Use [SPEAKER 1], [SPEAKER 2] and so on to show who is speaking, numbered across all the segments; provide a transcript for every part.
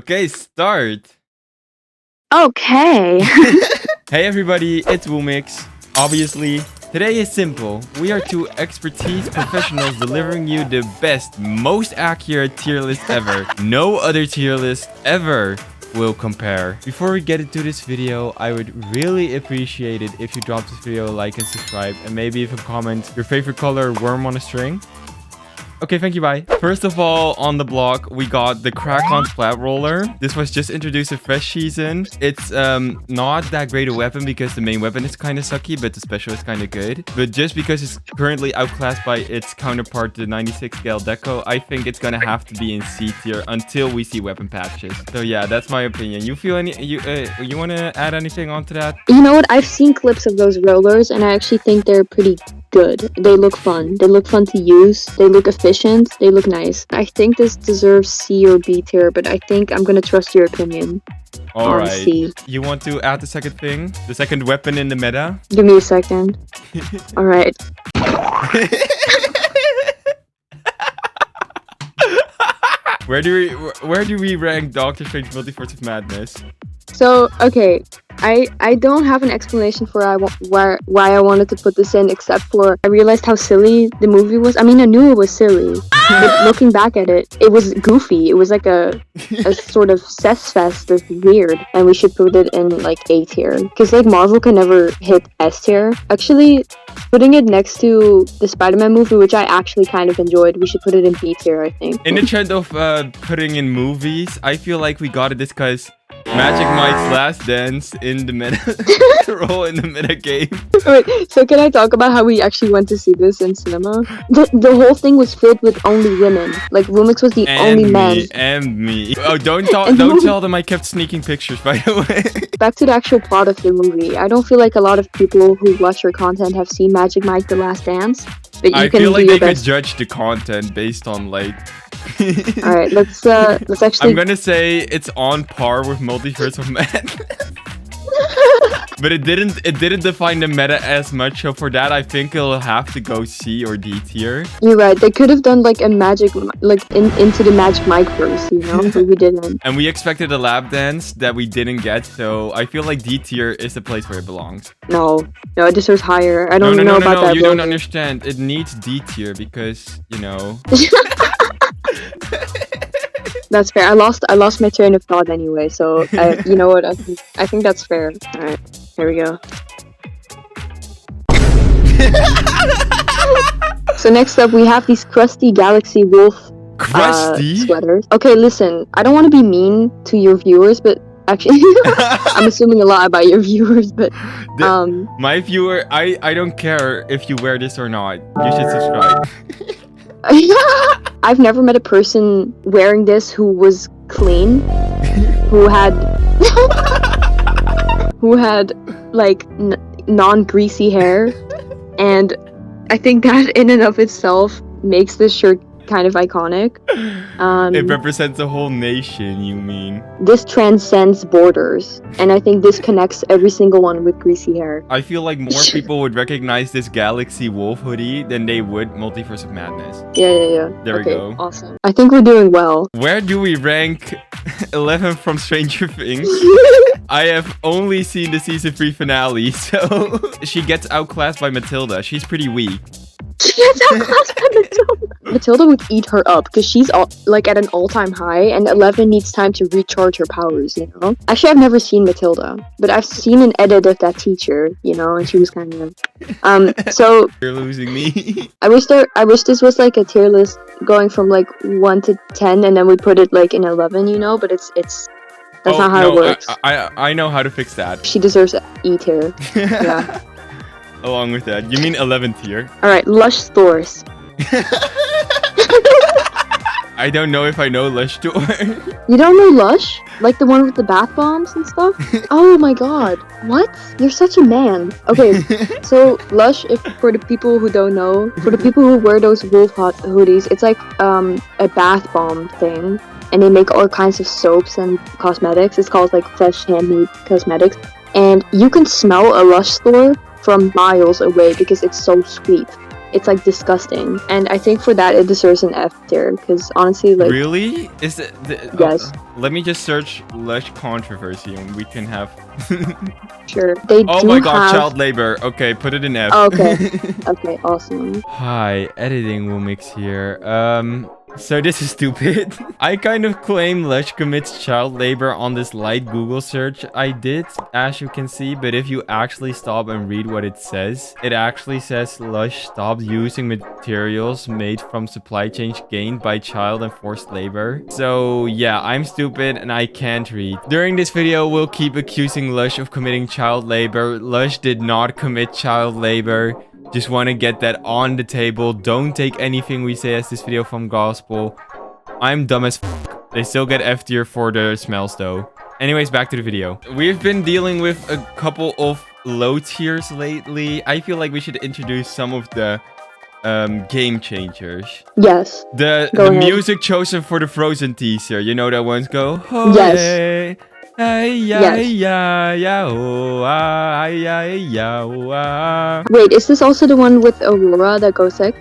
[SPEAKER 1] Okay, start.
[SPEAKER 2] Okay.
[SPEAKER 1] Hey everybody, it's Woomix. Obviously, today is simple. We are two expertise professionals delivering you the best, most accurate tier list ever. No other tier list ever will compare. Before we get into this video, I would really appreciate it if you drop this video a like and subscribe, and maybe even comment your favorite color worm on a string. Okay, thank you, bye. First of all, on the block, we got the Crack-On Flat Roller. This was just introduced a fresh season. It's not that great a weapon because the main weapon is kind of sucky, but the special is kind of good. But just because it's currently outclassed by its counterpart, the 96 scale Deco, I think it's gonna have to be in C tier until we see weapon patches. So yeah, that's my opinion. You feel any? You want to add anything onto that?
[SPEAKER 2] You know what? I've seen clips of those rollers, and I actually think they're pretty good. They look fun. They look fun to use. They look efficient. They look nice. I think this deserves C or B tier, but I think I'm gonna trust your opinion.
[SPEAKER 1] Alright.
[SPEAKER 2] C.
[SPEAKER 1] You want to add the second thing? The second weapon in the meta?
[SPEAKER 2] Give me a second. Alright.
[SPEAKER 1] Where do we rank Doctor Strange Multiverse of Madness?
[SPEAKER 2] So, okay, I don't have an explanation for why I wanted to put this in, except for I realized how silly the movie was. I mean, I knew it was silly, but looking back at it, it was goofy. It was like a sort of cess fest of weird, and we should put it in like A tier, because like Marvel can never hit S tier. Actually, putting it next to the Spider-Man movie, which I actually kind of enjoyed, we should put it in B tier, I think.
[SPEAKER 1] In the trend of putting in movies, I feel like we gotta discuss Magic Mike's Last Dance in the meta role in the meta game.
[SPEAKER 2] Wait, so can I talk about how we actually went to see this in cinema? The whole thing was filled with only women. Like, Woomix was the only man.
[SPEAKER 1] And me. Oh, don't tell them I kept sneaking pictures, by the way.
[SPEAKER 2] Back to the actual plot of the movie. I don't feel like a lot of people who watch your content have seen Magic Mike The Last Dance. But
[SPEAKER 1] I feel like they could judge the content based on like...
[SPEAKER 2] Alright, let's actually...
[SPEAKER 1] I'm gonna say it's on par with Multiverse of Madness. But it didn't define the meta as much, so for that I think it'll have to go C or D tier.
[SPEAKER 2] You're right, they could have done like a magic, like into the Magic Mike verse, you know, but we didn't.
[SPEAKER 1] And we expected a lap dance that we didn't get, so I feel like D tier is the place where it belongs.
[SPEAKER 2] No, it deserves higher. I don't know about that.
[SPEAKER 1] You don't understand. It needs D tier because, you know...
[SPEAKER 2] That's fair. I lost my train of thought anyway, so you know what? I think that's fair. All right, here we go. So next up, we have these crusty Galaxy Wolf sweaters. Okay, listen, I don't want to be mean to your viewers, but actually, I'm assuming a lot about your viewers, but
[SPEAKER 1] my viewer, I don't care if you wear this or not. You should subscribe.
[SPEAKER 2] I've never met a person wearing this who was clean, who had like non-greasy hair, and I think that in and of itself makes this shirt kind of iconic.
[SPEAKER 1] It represents a whole nation, you mean?
[SPEAKER 2] This transcends borders, and I think this connects every single one with greasy hair.
[SPEAKER 1] I feel like more people would recognize this Galaxy Wolf hoodie than they would Multiverse of Madness.
[SPEAKER 2] Yeah.
[SPEAKER 1] There we go.
[SPEAKER 2] Awesome. I think we're doing well.
[SPEAKER 1] Where do we rank 11 from Stranger Things? I have only seen the season 3 finale, so she gets outclassed by Matilda. She's pretty weak.
[SPEAKER 2] She gets outclassed by Matilda. Matilda would eat her up because she's like at an all-time high, and 11 needs time to recharge her powers, you know? Actually, I've never seen Matilda, but I've seen an edit of that teacher, you know, and she was kind of... so...
[SPEAKER 1] You're losing me.
[SPEAKER 2] I wish this was like a tier list going from like 1 to 10, and then we put it like in 11, you know? But it's that's not how it works.
[SPEAKER 1] I know how to fix that.
[SPEAKER 2] She deserves E tier. Yeah.
[SPEAKER 1] Along with that, you mean 11 tier?
[SPEAKER 2] Alright, Lush stores.
[SPEAKER 1] I don't know if I know Lush store.
[SPEAKER 2] You don't know Lush? Like the one with the bath bombs and stuff? Oh my god. What? You're such a man. Okay, so Lush, for the people who don't know, for the people who wear those wolf hot hoodies, it's like a bath bomb thing. And they make all kinds of soaps and cosmetics. It's called like fresh handmade cosmetics. And you can smell a Lush store from miles away because it's so sweet. it's like disgusting. And I think for that it deserves an F tier because honestly, like
[SPEAKER 1] Really? Is it?
[SPEAKER 2] Yes.
[SPEAKER 1] Let me just search lush controversy and we can have.
[SPEAKER 2] sure they
[SPEAKER 1] Oh
[SPEAKER 2] do
[SPEAKER 1] my god,
[SPEAKER 2] have.
[SPEAKER 1] child labor. Okay, put it in F.
[SPEAKER 2] Oh, okay. Okay, awesome.
[SPEAKER 1] Hi, editing will mix here. So this is stupid. I kind of claim Lush commits child labor on this light Google search I did, as you can see, but if you actually stop and read what it says, it actually says Lush stopped using materials made from supply chains gained by child and forced labor. So yeah, I'm stupid and I can't read. During this video, we'll keep accusing Lush of committing child labor. Lush did not commit child labor. Just want to get that on the table. Don't take anything we say as this video from gospel. I'm dumb as f. They still get F tier for the smells though. Anyways, back to the video. We've been dealing with a couple of low tiers lately. I feel like we should introduce some of the game changers.
[SPEAKER 2] Yes.
[SPEAKER 1] The
[SPEAKER 2] Go ahead.
[SPEAKER 1] music chosen for the Frozen teaser. You know that ones go. Oh,
[SPEAKER 2] Yes.
[SPEAKER 1] yeah. Ay,
[SPEAKER 2] Yes.
[SPEAKER 1] yeah, yeah, oh, ay, yeah, yeah, oh, ah.
[SPEAKER 2] Wait, is this also the one with Aurora that goes like?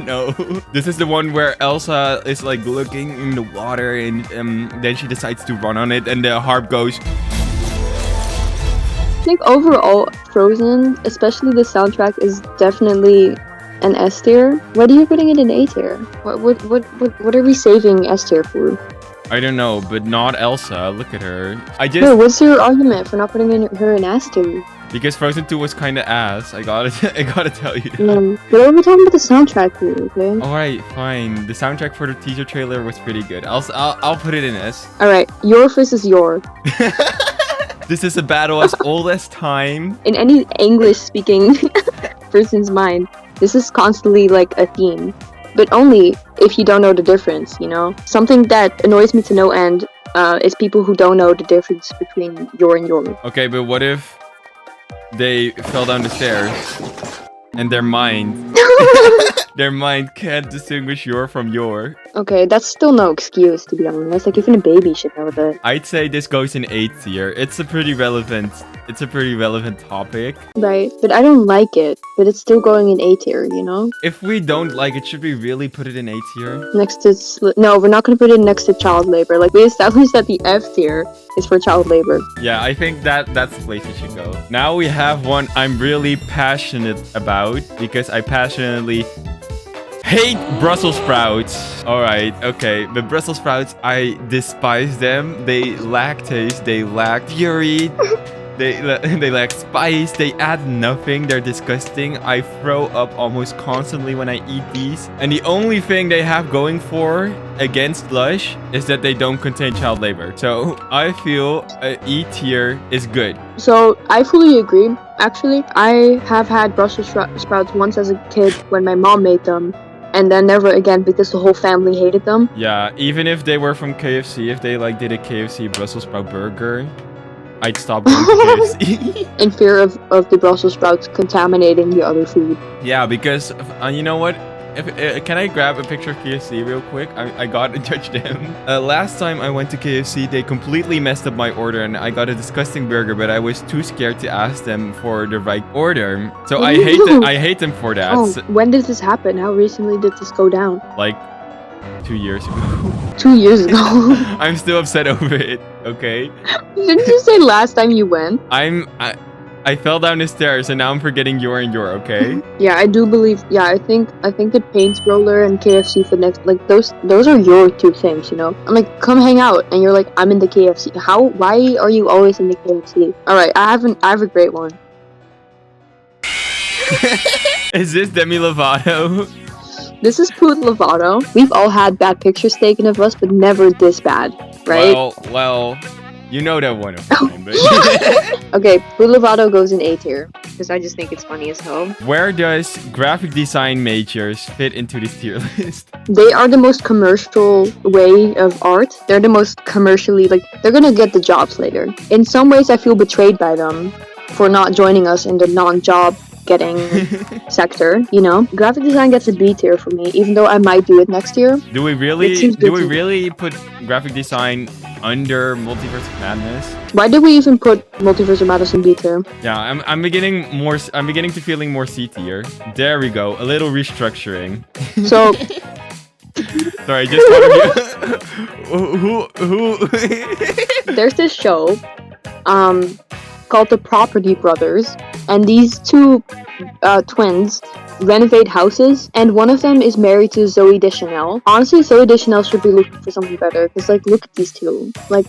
[SPEAKER 1] No, this is the one where Elsa is like looking in the water and then she decides to run on it and the harp goes.
[SPEAKER 2] I think overall, Frozen, especially the soundtrack, is definitely an S tier. Why are you putting it in A tier? What are we saving S tier for?
[SPEAKER 1] I don't know, but not Elsa. Look at her.
[SPEAKER 2] Wait, what's your argument for not putting her in S tier?
[SPEAKER 1] Because Frozen 2 was kind of ass. I gotta tell you that.
[SPEAKER 2] But we're talking about the soundtrack here, okay?
[SPEAKER 1] Alright, fine. The soundtrack for the teaser trailer was pretty good. I'll put it in S.
[SPEAKER 2] Alright, your versus your.
[SPEAKER 1] This is a battle as old as time.
[SPEAKER 2] In any English-speaking person's mind, this is constantly like a theme. But only if you don't know the difference, you know? Something that annoys me to no end is people who don't know the difference between your and your.
[SPEAKER 1] Okay, but what if they fell down the stairs and their mind can't distinguish your from your?
[SPEAKER 2] Okay, that's still no excuse, to be honest. Like, even a baby should know that.
[SPEAKER 1] I'd say this goes in A tier. It's a pretty relevant topic.
[SPEAKER 2] Right, but I don't like it. But it's still going in A tier, you know?
[SPEAKER 1] If we don't like it, should we really put it in A tier?
[SPEAKER 2] Next to... No, we're not going to put it next to child labor. Like, we established that the F tier is for child labor.
[SPEAKER 1] Yeah, I think that's the place it should go. Now we have one I'm really passionate about because I passionately hate Brussels sprouts. Alright, okay. But Brussels sprouts, I despise them. They lack taste. They lack fury. They lack spice. They add nothing. They're disgusting. I throw up almost constantly when I eat these. And the only thing they have going for against Lush is that they don't contain child labor. So I feel E tier is good.
[SPEAKER 2] So I fully agree. Actually, I have had Brussels sprouts once as a kid when my mom made them. And then never again because the whole family hated them.
[SPEAKER 1] Yeah, even if they were from KFC, if they like did a KFC Brussels sprout burger, I'd stop going to KFC.
[SPEAKER 2] In fear of the Brussels sprouts contaminating the other food.
[SPEAKER 1] Yeah, because you know what? Can I grab a picture of KFC real quick? I got to judge them. Last time I went to KFC, they completely messed up my order and I got a disgusting burger, but I was too scared to ask them for the right order. So I hate them for that.
[SPEAKER 2] Oh, when did this happen? How recently did this go down?
[SPEAKER 1] Like 2 years ago.
[SPEAKER 2] 2 years ago.
[SPEAKER 1] I'm still upset over it, okay?
[SPEAKER 2] Didn't you say last time you went?
[SPEAKER 1] I fell down the stairs and now I'm forgetting your and your, okay?
[SPEAKER 2] Yeah, I do believe. Yeah, I think the paint roller and KFC for next, like those are your two things, you know. I'm like, come hang out, and you're like, I'm in the KFC. Why are you always in the KFC? All right, I have a great one.
[SPEAKER 1] Is this Demi Lovato?
[SPEAKER 2] This is Poot Lovato. We've all had bad pictures taken of us, but never this bad, right?
[SPEAKER 1] Well, you know that one of mine, but...
[SPEAKER 2] Okay, Poot Lovato goes in A tier, because I just think it's funny as hell.
[SPEAKER 1] Where does graphic design majors fit into this tier list?
[SPEAKER 2] They are the most commercial way of art. They're the most commercially, like, they're gonna get the jobs later. In some ways, I feel betrayed by them for not joining us in the non-job getting sector, you know? Graphic design gets a B tier for me, even though I might do it next year.
[SPEAKER 1] Do we really put graphic design under Multiverse of Madness?
[SPEAKER 2] Why did we even put Multiverse of Madness in B tier?
[SPEAKER 1] Yeah, I'm beginning to feeling more C tier. There we go. A little restructuring.
[SPEAKER 2] So
[SPEAKER 1] sorry, just who
[SPEAKER 2] there's this show called The Property Brothers, and these two twins renovate houses, and one of them is married to Zoe Deschanel. Honestly, Zoe Deschanel should be looking for something better, because, like, look at these two. Like,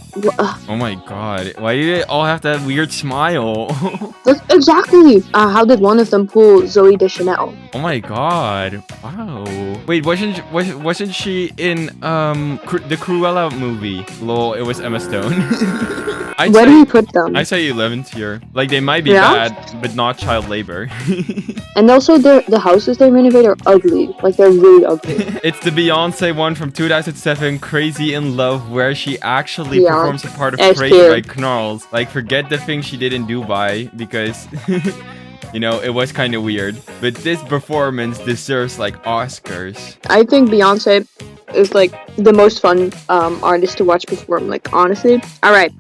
[SPEAKER 1] oh my god, why do they all have that weird smile?
[SPEAKER 2] Exactly! How did one of them pull Zoe Deschanel?
[SPEAKER 1] Oh my god, wow. Wait, wasn't she in the Cruella movie? Lol, it was Emma Stone.
[SPEAKER 2] Where do you put them?
[SPEAKER 1] I say 11th tier. Like, they might be bad, but not child labor.
[SPEAKER 2] And also, the houses they renovate are ugly. Like, they're really ugly. It's
[SPEAKER 1] the Beyonce one from 2007, Crazy in Love, where she actually performs a part of Crazy by Knarls. Like, forget the thing she did in Dubai, because... you know, it was kind of weird. But this performance deserves, like, Oscars.
[SPEAKER 2] I think Beyonce is, like, the most fun artist to watch perform. Like, honestly. Alright.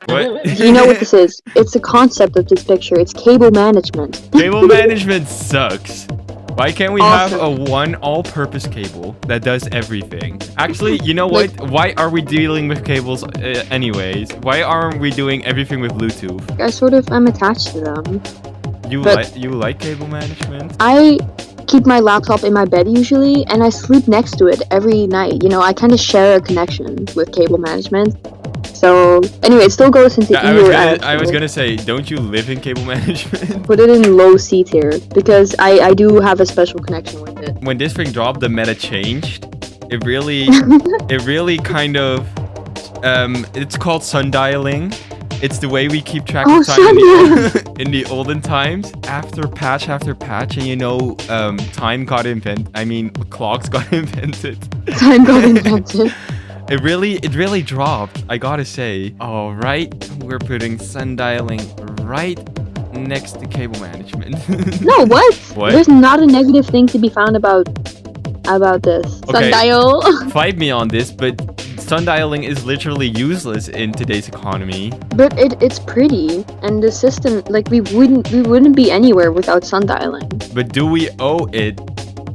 [SPEAKER 1] What?
[SPEAKER 2] Do you know what this is? It's the concept of this picture. It's cable management.
[SPEAKER 1] Cable management sucks. Why can't we have a one all-purpose cable that does everything? Actually, you know what? Why are we dealing with cables anyways? Why aren't we doing everything with Bluetooth?
[SPEAKER 2] I'm attached to them.
[SPEAKER 1] You like cable management?
[SPEAKER 2] I keep my laptop in my bed usually, and I sleep next to it every night. You know, I kind of share a connection with cable management. So, anyway, it still goes into
[SPEAKER 1] I was gonna say, don't you live in cable management?
[SPEAKER 2] Put it in low C tier, because I do have a special connection with it.
[SPEAKER 1] When this thing dropped, the meta changed. It really kind of, it's called sundialing. It's the way we keep track of time in the olden times. After patch, and you know, clocks got invented.
[SPEAKER 2] Time got invented.
[SPEAKER 1] It really dropped, I gotta say. All right, we're putting sundialing right next to cable management.
[SPEAKER 2] No, what?
[SPEAKER 1] What?
[SPEAKER 2] There's not a negative thing to be found about this. Okay. Sundial.
[SPEAKER 1] Fight me on this, but sundialing is literally useless in today's economy.
[SPEAKER 2] But it's pretty, and the system, like, we wouldn't be anywhere without sundialing.
[SPEAKER 1] But do we owe it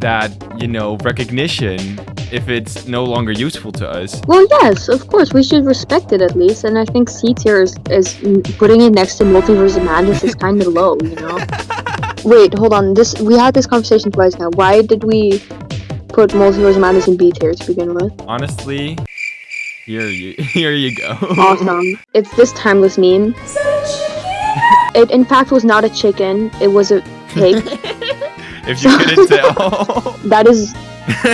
[SPEAKER 1] that, you know, recognition if it's no longer useful to us?
[SPEAKER 2] Well, yes, of course, we should respect it at least, and I think C tier is putting it next to Multiverse of Madness is kind of low, you know? Wait, hold on, we had this conversation twice now. Why did we put Multiverse of Madness in B tier to begin with?
[SPEAKER 1] Honestly, here you go.
[SPEAKER 2] Awesome. It's this timeless meme. It in fact was not a chicken, it was a pig.
[SPEAKER 1] If you couldn't tell.
[SPEAKER 2] That is,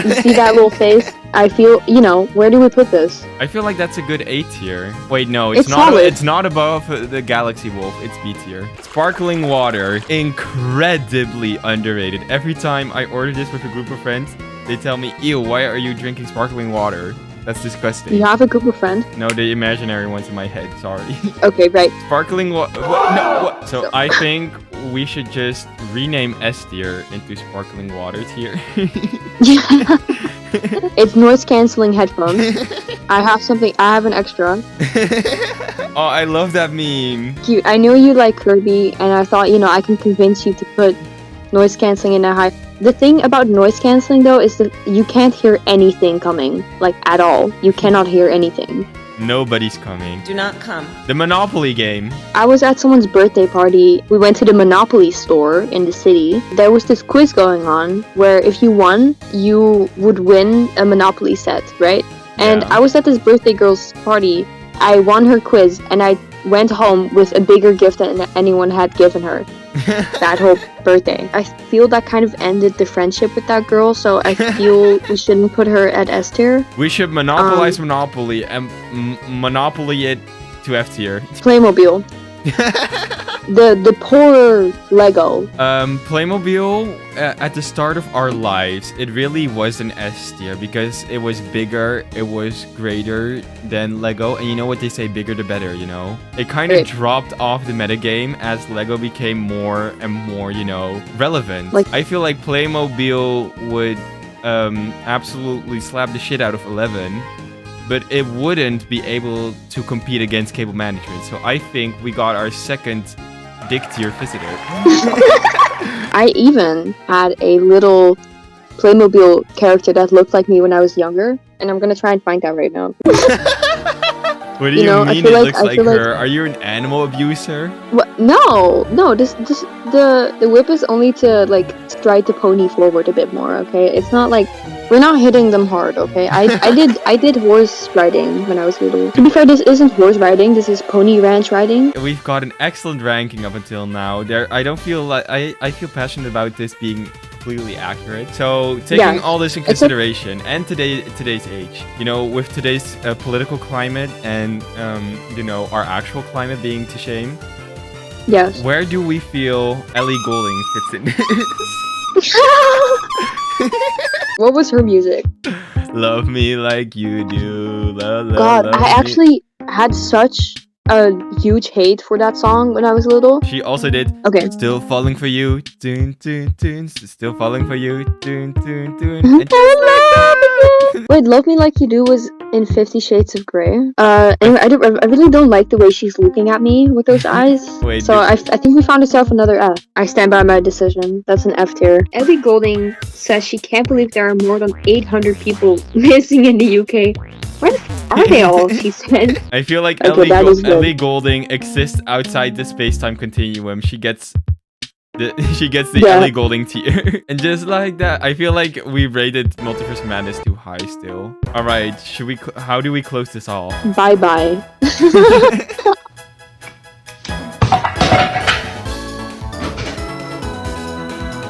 [SPEAKER 2] you see that little face? I feel, you know, where do we put this?
[SPEAKER 1] I feel like that's a good A tier. Wait, no, it's not above the Galaxy Wolf. It's B tier. Sparkling water, incredibly underrated. Every time I order this with a group of friends, they tell me, ew, why are you drinking sparkling water? That's disgusting.
[SPEAKER 2] You have a group of friends?
[SPEAKER 1] No, the imaginary ones in my head, sorry.
[SPEAKER 2] Okay, right.
[SPEAKER 1] Sparkling water. No, what? So I think we should just rename S tier into sparkling water tier.
[SPEAKER 2] It's noise cancelling headphones. I have an extra.
[SPEAKER 1] Oh, I love that meme.
[SPEAKER 2] Cute. I know you like Kirby, and I thought, you know, I can convince you to put noise cancelling in a high. The thing about noise cancelling though is that you can't hear anything coming, like, at all. You cannot hear anything.
[SPEAKER 1] Nobody's coming.
[SPEAKER 3] Do not come.
[SPEAKER 1] The Monopoly game.
[SPEAKER 2] I was at someone's birthday party. We went to the Monopoly store in the city. There was this quiz going on where if you won, you would win a Monopoly set, right? And I was at this birthday girl's party. I won her quiz, and I went home with a bigger gift than anyone had given her that whole birthday. I feel that kind of ended the friendship with that girl, so I feel we shouldn't put her at S tier.
[SPEAKER 1] We should monopolize Monopoly and monopoly it to F tier.
[SPEAKER 2] Playmobil. the poor Lego.
[SPEAKER 1] Playmobil, at the start of our lives, it really was an S tier because it was bigger, it was greater than Lego, and you know what they say, bigger the better, you know? It kind of
[SPEAKER 2] Right.
[SPEAKER 1] dropped off the metagame as Lego became more and more, you know, relevant.
[SPEAKER 2] Like-
[SPEAKER 1] I feel like Playmobil would absolutely slap the shit out of 11, but it wouldn't be able to compete against cable management. So I think we got our second dick tier visitor.
[SPEAKER 2] I even had a little Playmobil character that looked like me when I was younger, and I'm gonna try and find that right now.
[SPEAKER 1] What do
[SPEAKER 2] You
[SPEAKER 1] you
[SPEAKER 2] know, I
[SPEAKER 1] mean
[SPEAKER 2] feel
[SPEAKER 1] it
[SPEAKER 2] like-
[SPEAKER 1] looks
[SPEAKER 2] I
[SPEAKER 1] like
[SPEAKER 2] feel like-
[SPEAKER 1] her? Are you an animal abuser?
[SPEAKER 2] What? No. This the whip is only to like stride the pony forward a bit more. Okay, it's not like we're not hitting them hard. Okay, I did horse riding when I was little. To be fair, this isn't horse riding. This is pony ranch riding.
[SPEAKER 1] We've got an excellent ranking up until now. I don't feel like I feel passionate about this being completely accurate. So taking
[SPEAKER 2] Yeah,
[SPEAKER 1] all this in
[SPEAKER 2] it's a-
[SPEAKER 1] consideration and today's age, you know, with today's political climate and you know, our actual climate being to shame,
[SPEAKER 2] Yes.
[SPEAKER 1] where do we feel Ellie Goulding fits in?
[SPEAKER 2] What was her music?
[SPEAKER 1] Love me like you do.
[SPEAKER 2] God,
[SPEAKER 1] love
[SPEAKER 2] I
[SPEAKER 1] me.
[SPEAKER 2] actually had such a huge hate for that song when I was little.
[SPEAKER 1] She also did
[SPEAKER 2] Okay.
[SPEAKER 1] Still Falling for You. Dun, dun, dun. Still Falling for You. Dun, dun, dun. And just like that.
[SPEAKER 2] Wait, Love Me Like You Do was in 50 Shades of Grey. Anyway, I really don't like the way she's looking at me with those eyes.
[SPEAKER 1] Wait,
[SPEAKER 2] So I think we found ourselves another F. I stand by my decision. That's an F tier. Ellie Goulding says she can't believe there are more than 800 people missing in the UK. Where the f- are they all? She said.
[SPEAKER 1] I feel like
[SPEAKER 2] Okay, that is good.
[SPEAKER 1] Ellie Goulding exists outside the space-time continuum. She gets the
[SPEAKER 2] Yeah.
[SPEAKER 1] Ellie Goulding tier. And just like that, I feel like we rated Multiverse Madness too high still. All right, how do we close this off?
[SPEAKER 2] Bye bye.